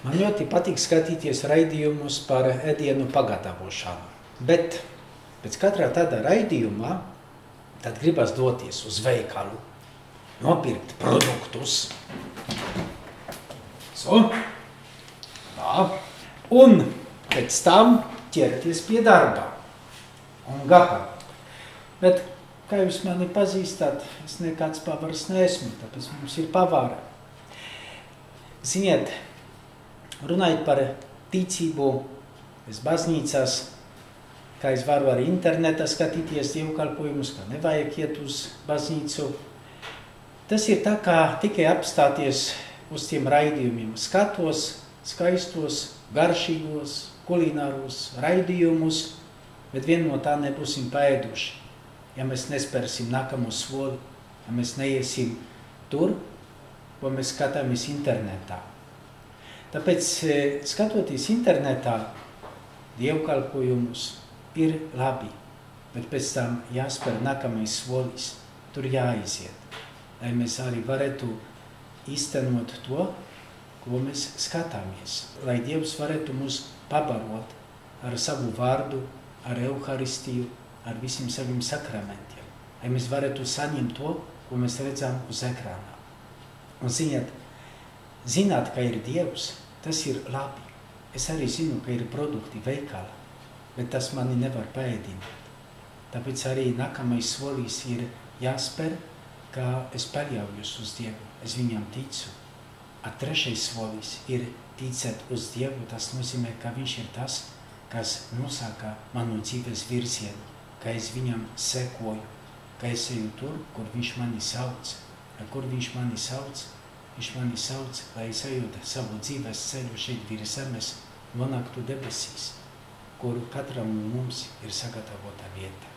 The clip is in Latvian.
Man ļoti patīk skatīties raidījumus par ēdienu pagatavošanu, bet pēc katrā tādā raidījumā tad gribas doties uz veikalu, nopirkt produktus. Un pēc tam ķerties pie darba un gatavot. Bet, kā jūs mani pazīstat, es nekāds pavars neesmu, tāpēc mums ir pavāra. Ziniet, runājot par ticību, es baznīcās, kā es varu arī internetā skatīties dievkalpojumus, ka nevajag iet uz baznīcu. Tas ir tā, kā tikai apstāties uz tiem raidījumiem. Skatos skaistos, garšīgos, kulināros raidījumus, bet vien no tā nebūsim paēduši. Ja mēs nespērsim nākamo soli, ja mēs neiesim tur, ko mēs skatāmies internetā. Tāpēc, skatoties internetā, dievkalpojumus ir labi, bet pēc tam jāspēr nākamais solis, tur jāiziet, lai mēs arī varētu īstenot to, ko mēs skatāmies, lai Dievs varētu mūs pabarot ar savu vārdu, ar Euharistiju, ar visiem saviem sakramentiem, lai mēs varētu saņemt to, ko mēs redzam uz ekrānā. Un zināt, ka ir Dievs, tas ir labi. Es arī zinu, ka ir produkti veikala, bet tas mani nevar paēdināt. Tāpēc arī nākamais solis ir jāspēr, ka es paļaujos uz Dievu, es viņam ticu. A trešais solis ir ticēt uz Dievu, tas nozīmē, ka viņš ir tas, kas nosaka manu dzīves virzienu, ka es viņam sekoju, ka es eju tur, kur viņš mani sauc. Kur viņš mani sauc? Viņš mani sauc, lai es ejot savu dzīves ceļu šeit virs zemes, nonāktu debesīs, kur katram mums ir sagatavota vieta.